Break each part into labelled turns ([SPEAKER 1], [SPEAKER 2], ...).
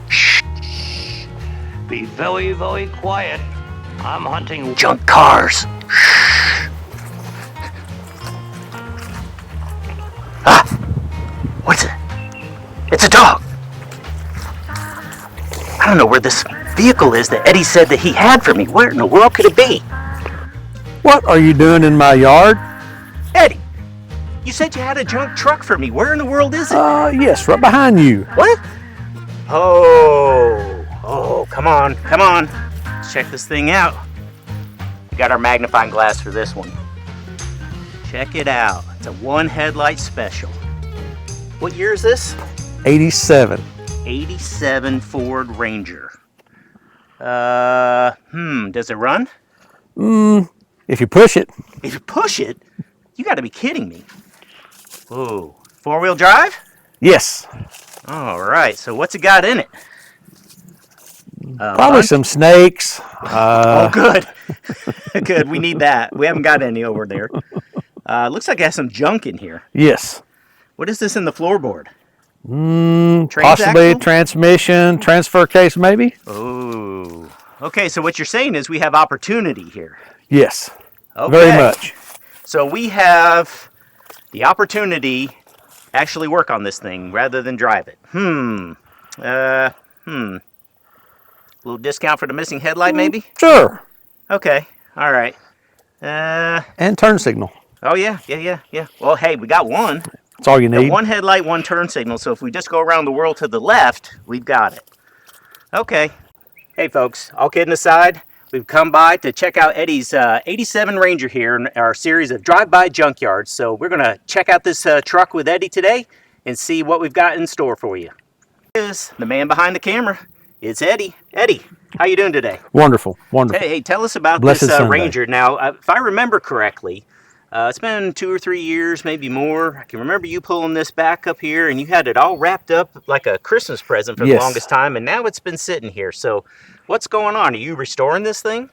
[SPEAKER 1] Shh. Be very, very quiet. I'm hunting junk cars. Shh. Ah! What's it? It's a dog. I don't know where this vehicle is that Eddie said that he had for me. Where in the world could it be?
[SPEAKER 2] What are you doing in my yard?
[SPEAKER 1] Eddie, you said you had a junk truck for me. Where in the world is it?
[SPEAKER 2] Yes, right behind you.
[SPEAKER 1] What? Oh, come on. Let's check this thing out. We got our magnifying glass for this one. Check it out. It's a one headlight special. What year is this?
[SPEAKER 2] 87.
[SPEAKER 1] 87 Ford Ranger. Does it run?
[SPEAKER 2] If you push it.
[SPEAKER 1] If you push it? You gotta be kidding me. Whoa, four-wheel drive?
[SPEAKER 2] Yes.
[SPEAKER 1] All right, so what's it got in it?
[SPEAKER 2] Probably some snakes.
[SPEAKER 1] Oh, good. Good, we need that. We haven't got any over there. Looks like it has some junk in here.
[SPEAKER 2] Yes.
[SPEAKER 1] What is this in the floorboard?
[SPEAKER 2] Possibly a transmission, transfer case maybe?
[SPEAKER 1] Oh. Okay, so what you're saying is we have opportunity here.
[SPEAKER 2] Yes.
[SPEAKER 1] Okay.
[SPEAKER 2] Very much.
[SPEAKER 1] So we have the opportunity to actually work on this thing rather than drive it. A little discount for the missing headlight, maybe?
[SPEAKER 2] Sure.
[SPEAKER 1] Okay. All right.
[SPEAKER 2] And turn signal.
[SPEAKER 1] Oh, yeah. Well, hey, we got one.
[SPEAKER 2] That's all you need.
[SPEAKER 1] One headlight, one turn signal. So if we just go around the world to the left, we've got it. Okay. Hey, folks, all kidding aside, we've come by to check out Eddie's 87 Ranger here in our series of Drive By Junkyard. So we're going to check out this truck with Eddie today and see what we've got in store for you. Here's the man behind the camera. It's Eddie. Eddie, how you doing today?
[SPEAKER 2] Wonderful, wonderful.
[SPEAKER 1] Hey, tell us about
[SPEAKER 2] Blessed
[SPEAKER 1] this
[SPEAKER 2] Sunday.
[SPEAKER 1] Ranger. Now, if I remember correctly, it's been 2 or 3 years, maybe more. I can remember you pulling this back up here, and you had it all wrapped up like a Christmas present for the longest time, and now it's been sitting here. So what's going on? Are you restoring this thing?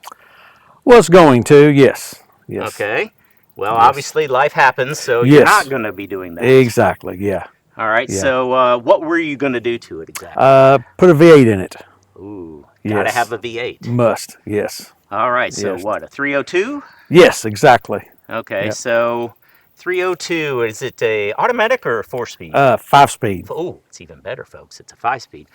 [SPEAKER 2] Well, it's going to, yes.
[SPEAKER 1] Okay. Well, obviously life happens, so you're not going to be doing that.
[SPEAKER 2] Exactly, yeah.
[SPEAKER 1] All right, so what were you going to do to it exactly?
[SPEAKER 2] Put a V8 in it.
[SPEAKER 1] Ooh, gotta have a V8.
[SPEAKER 2] Must, yes.
[SPEAKER 1] All right, so what, a 302?
[SPEAKER 2] Yes, exactly.
[SPEAKER 1] Okay, so 302, is it a automatic or a 4-speed?
[SPEAKER 2] 5-speed.
[SPEAKER 1] Oh, it's even better, folks. It's a 5-speed.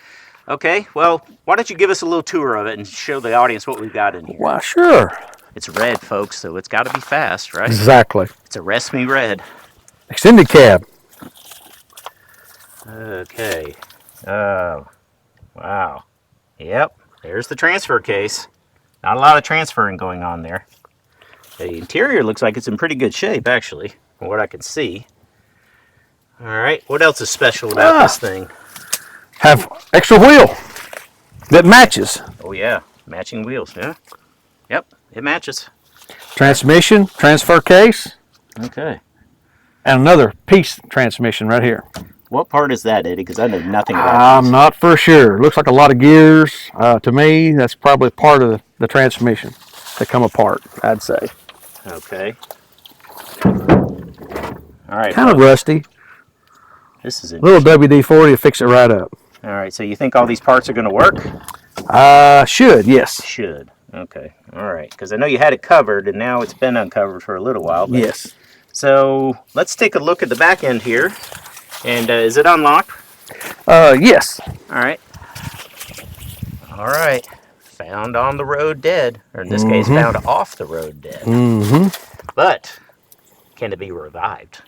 [SPEAKER 1] Okay, well, why don't you give us a little tour of it and show the audience what we've got in here?
[SPEAKER 2] Why, sure.
[SPEAKER 1] It's red, folks, so it's got to be fast, right?
[SPEAKER 2] Exactly.
[SPEAKER 1] It's a rest me red.
[SPEAKER 2] Extended cab.
[SPEAKER 1] Okay. Oh, wow. Yep, there's the transfer case. Not a lot of transferring going on there. The interior looks like it's in pretty good shape, actually, from what I can see. All right, what else is special about this thing?
[SPEAKER 2] Have extra wheel that matches.
[SPEAKER 1] Oh, yeah, matching wheels, yeah. Yep, it matches.
[SPEAKER 2] Transmission, transfer case.
[SPEAKER 1] Okay.
[SPEAKER 2] And another piece transmission right here.
[SPEAKER 1] What part is that, Eddie? Because I know nothing about
[SPEAKER 2] I'm not for sure. Looks like a lot of gears. To me, that's probably part of the transmission that come apart, I'd say.
[SPEAKER 1] Okay. All right.
[SPEAKER 2] Kind of rusty.
[SPEAKER 1] This is
[SPEAKER 2] a little WD-40 to fix it right up.
[SPEAKER 1] All right, so you think all these parts are going to work?
[SPEAKER 2] Should, yes.
[SPEAKER 1] Should. Okay. All right. Because I know you had it covered, and now it's been uncovered for a little while.
[SPEAKER 2] Yes.
[SPEAKER 1] So let's take a look at the back end here. And is it unlocked?
[SPEAKER 2] Yes.
[SPEAKER 1] All right. All right. Found on the road dead. Or in this case, found off the road dead. But can it be revived?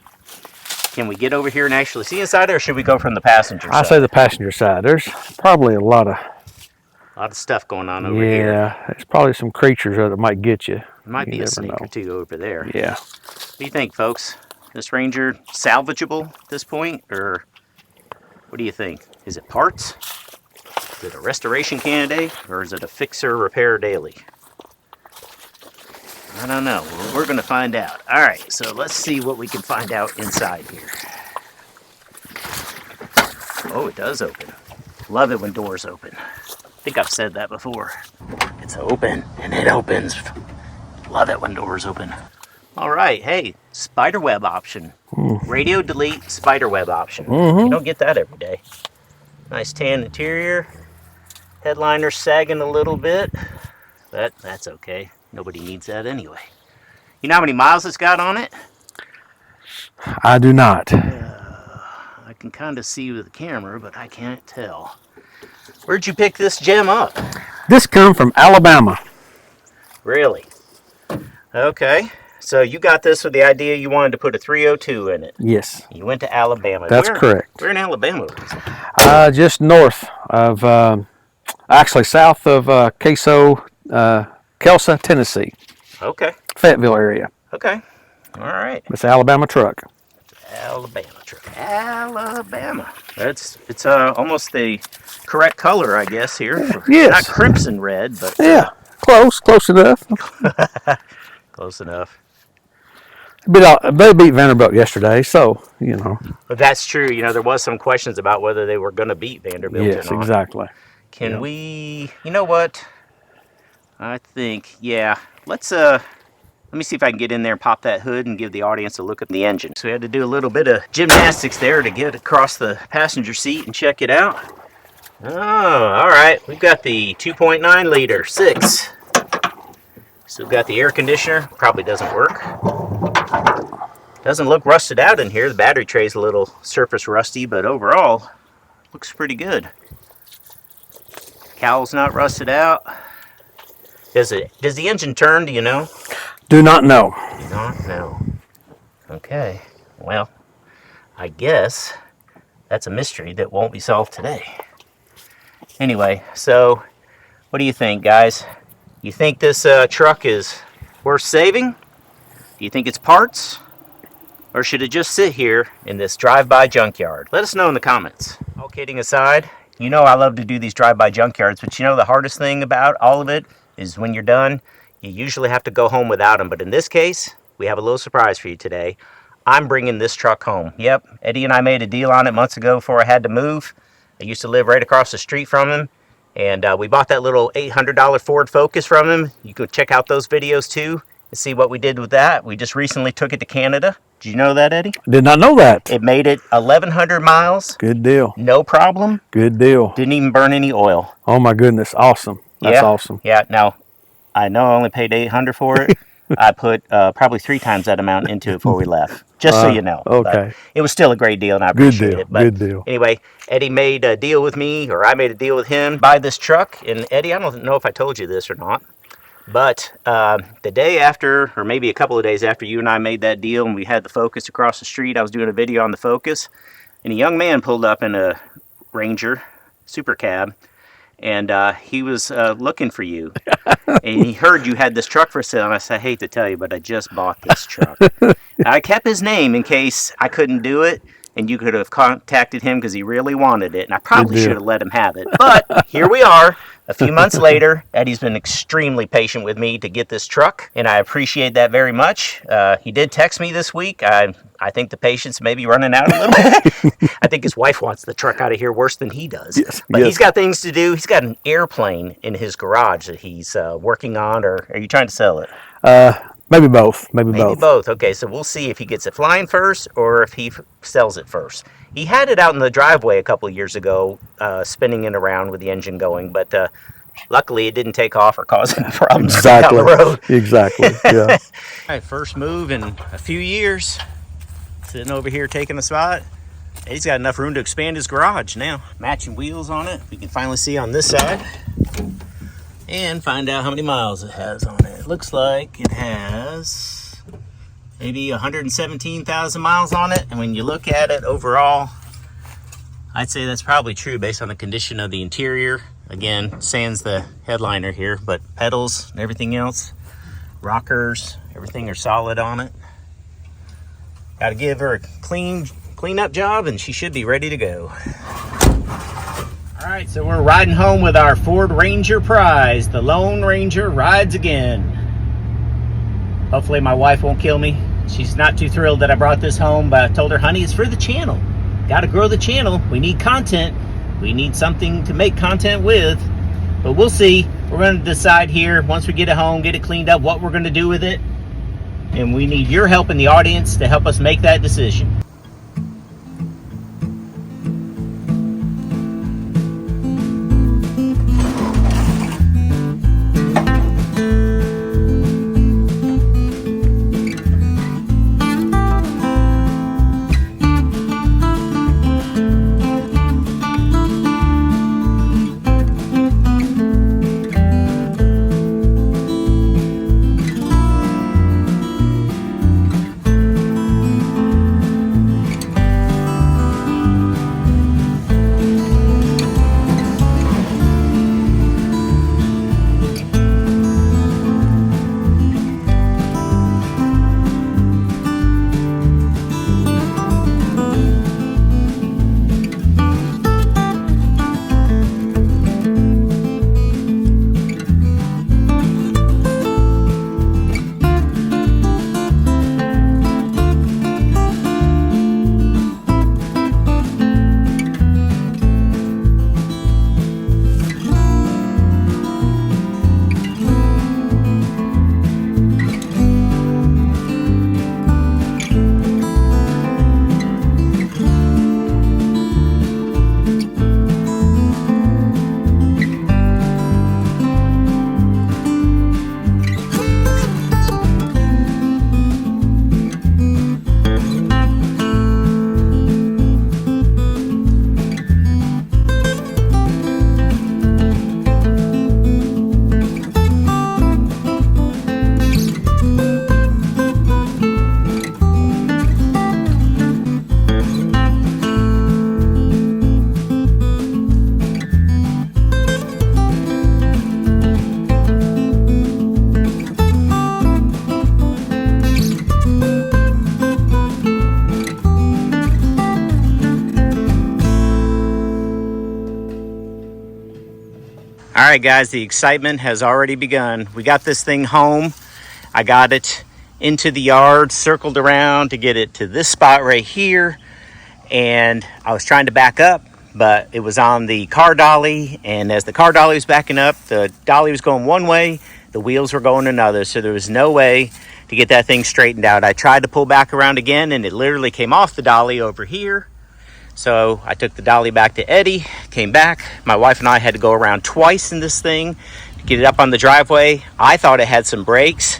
[SPEAKER 1] Can we get over here and actually see inside, or should we go from the passenger side?
[SPEAKER 2] I say the passenger side. There's probably a lot of
[SPEAKER 1] stuff going on over here.
[SPEAKER 2] Yeah, there's probably some creatures that might get you.
[SPEAKER 1] Might be a snake or two over there.
[SPEAKER 2] Yeah.
[SPEAKER 1] What do you think, folks? This Ranger salvageable at this point, or what do you think? Is it parts? Is it a restoration candidate, or is it a fixer repair daily? I don't know. Well, we're going to find out. All right, so let's see what we can find out inside here. Oh, it does open. Love it when doors open. I think I've said that before. It's open, and it opens. Love it when doors open. All right, hey, spider web option. Radio delete spider web option. You don't get that every day. Nice tan interior. Headliner sagging a little bit, but that's okay. Nobody needs that anyway. You know how many miles it's got on it?
[SPEAKER 2] I do not.
[SPEAKER 1] I can kind of see with the camera, but I can't tell. Where'd you pick this gem up?
[SPEAKER 2] This come from Alabama.
[SPEAKER 1] Really? Okay. So you got this with the idea you wanted to put a 302 in it.
[SPEAKER 2] Yes.
[SPEAKER 1] You went to Alabama.
[SPEAKER 2] That's correct.
[SPEAKER 1] Where in Alabama was it?
[SPEAKER 2] Just north of, actually south of Queso, Kelsa, Tennessee.
[SPEAKER 1] Okay.
[SPEAKER 2] Fayetteville area.
[SPEAKER 1] Okay. All right.
[SPEAKER 2] It's an Alabama truck.
[SPEAKER 1] Alabama truck. Alabama. It's almost the correct color, I guess, here.
[SPEAKER 2] Yes.
[SPEAKER 1] Not crimson red, but
[SPEAKER 2] Yeah. Close enough.
[SPEAKER 1] close enough.
[SPEAKER 2] But they beat Vanderbilt yesterday, so, you know.
[SPEAKER 1] But that's true. You know, there was some questions about whether they were going to beat Vanderbilt or not.
[SPEAKER 2] Yes, exactly.
[SPEAKER 1] Can we, you know what? I think, yeah. Let me see if I can get in there and pop that hood and give the audience a look at the engine. So we had to do a little bit of gymnastics there to get across the passenger seat and check it out. Oh, all right. We've got the 2.9 liter 6. So we've got the air conditioner. Probably doesn't work. Doesn't look rusted out in here. The battery tray's a little surface rusty, but overall, looks pretty good. Cowl's not rusted out. Does the engine turn, do you know?
[SPEAKER 2] Do not know.
[SPEAKER 1] Do not know. Okay. Well, I guess that's a mystery that won't be solved today. Anyway, so what do you think, guys? You think this truck is worth saving? Do you think it's parts? Or should it just sit here in this drive-by junkyard? Let us know in the comments. All kidding aside, you know I love to do these drive-by junkyards, but you know the hardest thing about all of it is when you're done, you usually have to go home without them. But in this case, we have a little surprise for you today. I'm bringing this truck home. Yep, Eddie and I made a deal on it months ago before I had to move. I used to live right across the street from him. And we bought that little $800 Ford Focus from him. You can check out those videos too and see what we did with that. We just recently took it to Canada. Did you know that, Eddie?
[SPEAKER 2] Did not know that.
[SPEAKER 1] It made it 1,100 miles.
[SPEAKER 2] Good deal.
[SPEAKER 1] No problem.
[SPEAKER 2] Good deal.
[SPEAKER 1] Didn't even burn any oil.
[SPEAKER 2] Oh my goodness, awesome. That's awesome.
[SPEAKER 1] Yeah, now, I know I only paid $800 for it. I put probably 3 times that amount into it before we left, just so you know.
[SPEAKER 2] Okay.
[SPEAKER 1] But it was still a great deal, and I appreciate it. But
[SPEAKER 2] Good deal.
[SPEAKER 1] Anyway, Eddie made a deal with me, or I made a deal with him, buy this truck. And Eddie, I don't know if I told you this or not, but the day after, or maybe a couple of days after you and I made that deal and we had the Focus across the street, I was doing a video on the Focus, and a young man pulled up in a Ranger Super Cab, and he was looking for you. And he heard you had this truck for sale, and I said, I hate to tell you, but I just bought this truck. I kept his name in case I couldn't do it, and you could have contacted him because he really wanted it, and I probably should have let him have it. But here we are, a few months later. Eddie's been extremely patient with me to get this truck, and I appreciate that very much. He did text me this week. I think the patience may be running out a little bit. I think his wife wants the truck out of here worse than he does.
[SPEAKER 2] Yes,
[SPEAKER 1] but he's got things to do. He's got an airplane in his garage that he's working on, or are you trying to sell it?
[SPEAKER 2] Maybe both. Maybe
[SPEAKER 1] both. Okay, so we'll see if he gets it flying first or if he sells it first. He had it out in the driveway a couple of years ago, spinning it around with the engine going, but luckily it didn't take off or cause any problems down the road.
[SPEAKER 2] Exactly. Yeah.
[SPEAKER 1] All right, first move in a few years. Sitting over here taking the spot. He's got enough room to expand his garage now. Matching wheels on it. We can finally see on this side. And find out how many miles it has on it. It looks like it has maybe 117,000 miles on it. And when you look at it overall, I'd say that's probably true based on the condition of the interior. Again, sans the headliner here, but pedals and everything else, rockers, everything are solid on it. Got to give her a clean up job and she should be ready to go. All right, so we're riding home with our Ford Ranger prize. The Lone Ranger rides again. Hopefully my wife won't kill me. She's not too thrilled that I brought this home, but I told her, honey, it's for the channel. Got to grow the channel. We need content. We need something to make content with. But we'll see. We're going to decide here once we get it home, get it cleaned up, what we're going to do with it. and we need your help in the audience to help us make that decision. All right, guys, the excitement has already begun. We got this thing home. I got it into the yard, circled around to get it to this spot right here. And I was trying to back up, but it was on the car dolly. And as the car dolly was backing up, the dolly was going one way, the wheels were going another. So there was no way to get that thing straightened out. I tried to pull back around again, and it literally came off the dolly over here. So I took the dolly back to Eddie, came back. My wife and I had to go around twice in this thing to get it up on the driveway. I thought it had some brakes.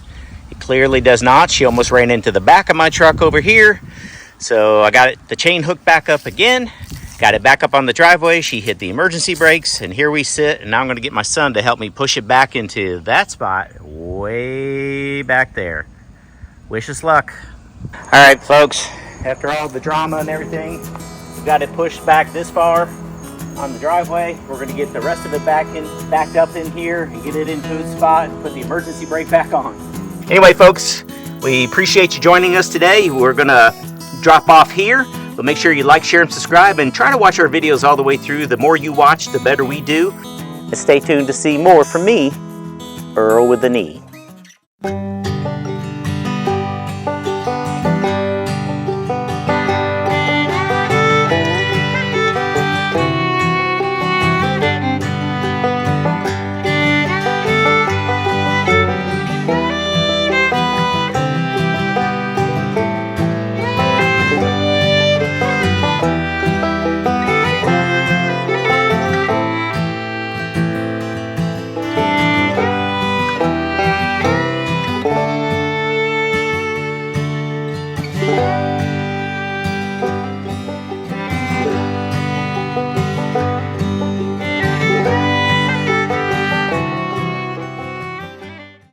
[SPEAKER 1] It clearly does not. She almost ran into the back of my truck over here. So I got the chain hooked back up again, got it back up on the driveway. She hit the emergency brakes, and here we sit. And now I'm going to get my son to help me push it back into that spot way back there. Wish us luck. All right, folks, after all the drama and everything, we got it pushed back this far on the driveway. We're going to get the rest of it backed up in here and get it into its spot and put the emergency brake back on. Anyway, folks, we appreciate you joining us today. We're going to drop off here, but make sure you like, share, and subscribe, and try to watch our videos all the way through. The more you watch, the better we do. Stay tuned to see more from me, Earl with the Knee.